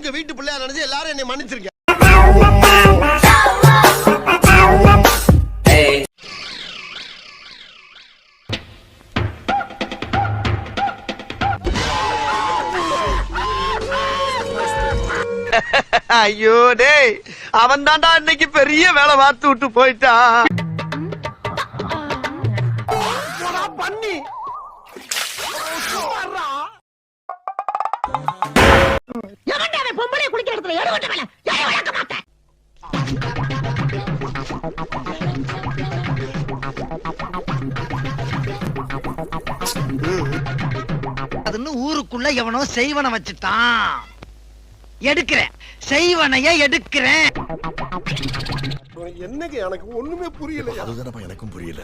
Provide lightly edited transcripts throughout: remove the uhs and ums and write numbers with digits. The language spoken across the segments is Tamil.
உங்க வீட்டு பிள்ளையா நினைச்சு எல்லாரும் என்னை மன்னிச்சிருக்கேன். ஐயோ டேய், அவன் தான்டா இன்னைக்கு பெரிய வேலை பார்த்து விட்டு போயிட்டான். பண்ணி பொம்பளை குளிக்கிற இடத்துல எடுவட்ட மேல யாரை வளர்க்க மாட்டேன். அதுன்னு ஊருக்குள்ள எவனோ செய்வன வச்சுட்டான். எடுக்கிறேன், செய்வனைய எடுக்கிறேன். என்னங்க எனக்கு ஒண்ணுமே புரியல. அதுதானப்பா எனக்கும் புரியல.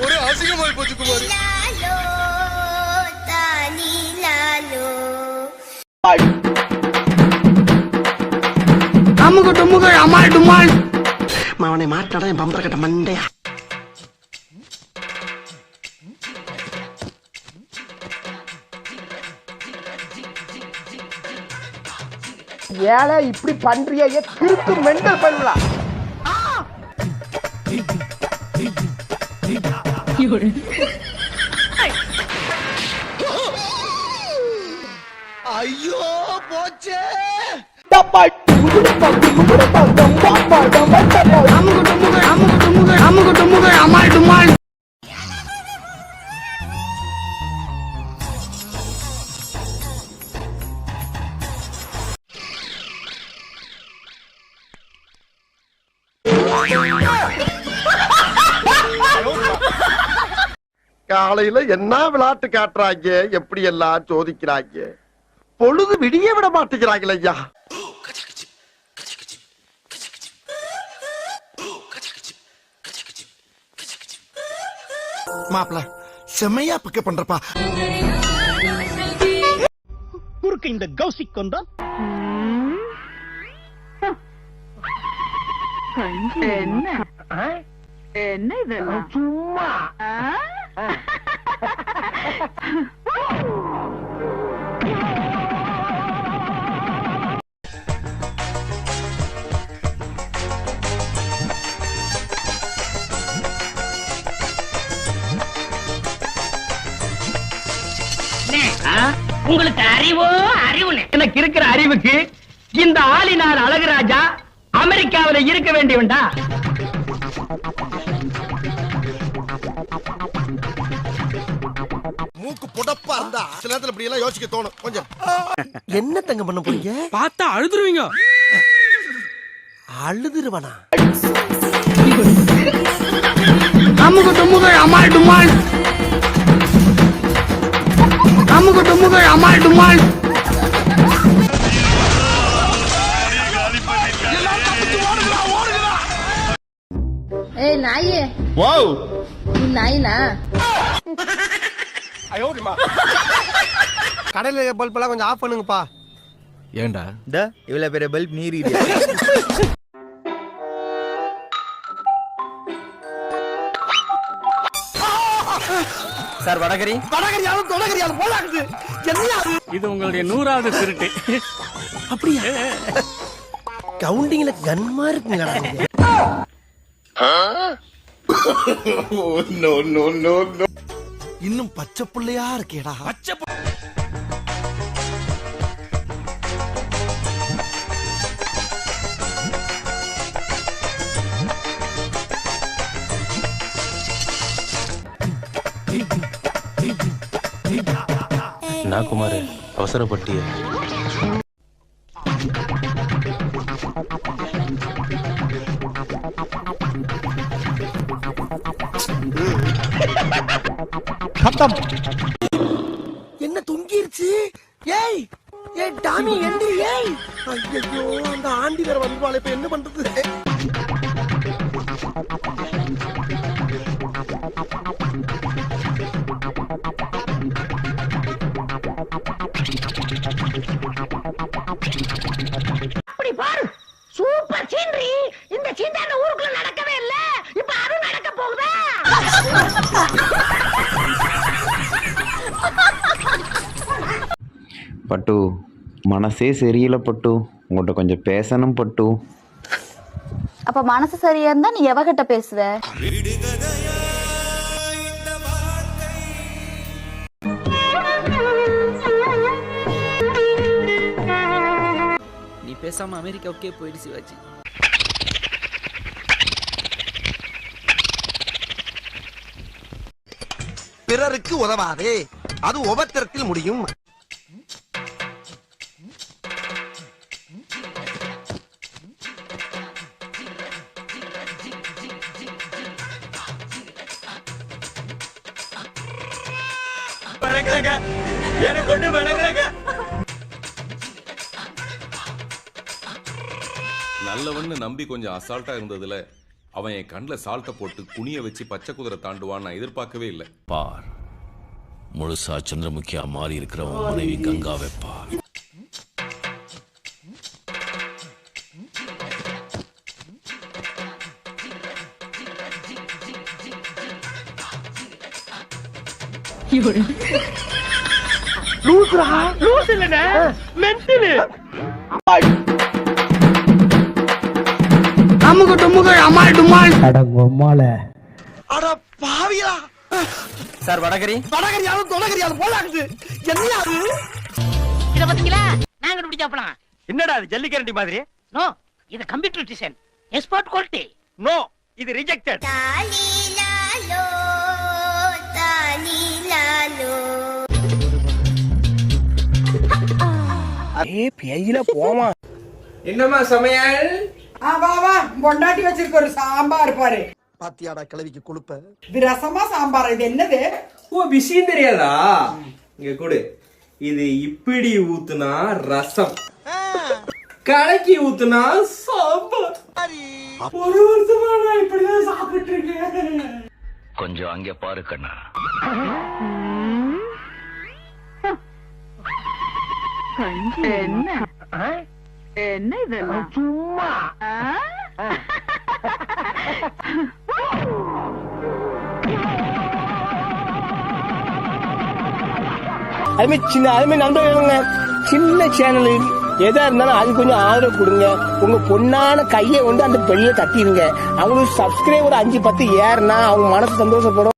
ஒரு அசிங்கமாய் போச்சு குமாரி. அமுக டுமுக அமால் டுமால். அவனை மாட்டாடா என் பம்பர கட்ட மண்டையா. ஏழை இப்படி பண்றிய கிறுக்கு மெண்டல் பண்ணலாம். ஐயோ போச்சே. அமுக டுமுக அமால் டுமால். காலையில என்ன விளையாட்டு காட்டுறாங்க, எப்படி எல்லாம் சோதிக்கிறாங்க. பொழுது விடிய விட மாட்டேங்கிறாங்களே ஐயா. மாப்ள செம்மையா பிக்கப் பண்றப்பா. குறுக்கு இந்த கௌசிக் கொண்டா என்ன என்ன இதெல்லாம் சும்மா உங்களுக்கு அறிவோ அறிவு எனக்கு இருக்கிற அறிவுக்கு இந்த ஆளினார் அழகுராஜா அமெரிக்காவில இருக்க வேண்டியவன்டா. மூக்கு புடப்பா இருந்தா சில நேரத்துல இப்படி எல்லாம் யோசிக்க தோணும். கொஞ்சம் என்ன தங்க பண்ண போறீங்க? பார்த்தா அழுதுருவீங்க. அழுதுருவனா? அமுக டுமுக அமால் டுமால். அமுக டுமுக அமால் டுமால். ஏய் நாயே, வாவ் நீ நாயினா? கடையில பல்ப் எல்லாம் கொஞ்சம் ஆஃப் பண்ணுங்கப்பா. ஏண்டா இவ்வளவு பெரிய பல்ப் நீர் சார். வடகரி வடகரியாலும் தொடகரியாலும் போலாக்குது. என்ன இது உங்களுடைய 100வது திருட்டு. அப்படியா? கவுண்டிங்ல கன்மா இருக்குங்க. இன்னும் பச்சை புள்ளையா இருக்கேடா. நான் குமார் அவசரப்பட்டிய என்ன தொங்கிருச்சு? ஏய் ஏய் டாமி எந்திரி. ஏய் ஐயோ அந்த ஆண்டி வேற வந்துவாளே, இப்ப என்ன பண்றது? அப்படி பாரு, சூப்பர் சீனரி. இந்த சீந்தாண்ட ஊருக்குள்ள நடக்கவே இல்ல, இப்ப அது நடக்க போகுது. பட்டு மனசே சரியில்லை பட்டு, உங்கள்கிட்ட கொஞ்சம் பேசணும் பட்டு. அப்ப மனசு சரியா இருந்தா நீ எவகிட்ட பேசுவ? நீ பேசாம அமெரிக்காவுக்கே போயிடு சிவாஜி. பிறருக்கு உதவாதே, அது உபத்திரத்தில் முடியும். நல்லவன்னு நம்பி கொஞ்சம் அசால்ட்டா இருந்ததுல அவன் என் கண்ணில் சால்ட்டை போட்டு குனிய வச்சு பச்சை குதிரை தாண்டுவான்னு நான் எதிர்பார்க்கவே இல்லை. பார், முழுசா சந்திரமுகியா மாறி இருக்கிறவன் மனைவி கங்காவை பார். லூஸ் இல்லனே, மென்டல். அமுக டுமுக அமால் டுமால். அட பாவியா சார் வடகரி வடகரியாலும் தொடகரியாலும் போலாக்குது. என்னையா அது? இத பாத்தீங்களா? நாங்க பிடிச்சாப்பலாம். என்னடா இது ஜல்லிக்கரண்டி மாதிரி? நோ, இது computer design. Export quality. No, இது ரிஜெக்டட். பேயில போமா. என்னம்மா சமையல்? வா வா, பொண்டாட்டி வச்சிருக்க ஒரு சாம்பார் பாரு. பாத்தியாடா கிளவிக்கு கொழுப்ப. இது ரசமா சாம்பார்? இது என்னது? ஓ, விஷயம் தெரியாதா? இங்க கொடு. இது இப்படி ஊத்துனா ரசம், கலக்கி ஊத்துனா சாம்பார். ஒரு வருஷமா நான் இப்படிதான் சாப்பிட்டு இருக்கேன். கொஞ்சம் அங்க பாரு கண்ணா. என்ன இதெல்லாம் சும்மா அதுமே நண்பர்களுங்க, சின்ன சேனல் எதா இருந்தாலும் அது கொஞ்சம் ஆதரவு கொடுங்க. உங்க பொண்ணான கையை வந்து அந்த பெரிய தட்டிடுங்க. அவங்களுக்கு சப்ஸ்கிரைபர் 5-10 ஏறுனா அவங்க மனசு சந்தோஷப்படும்.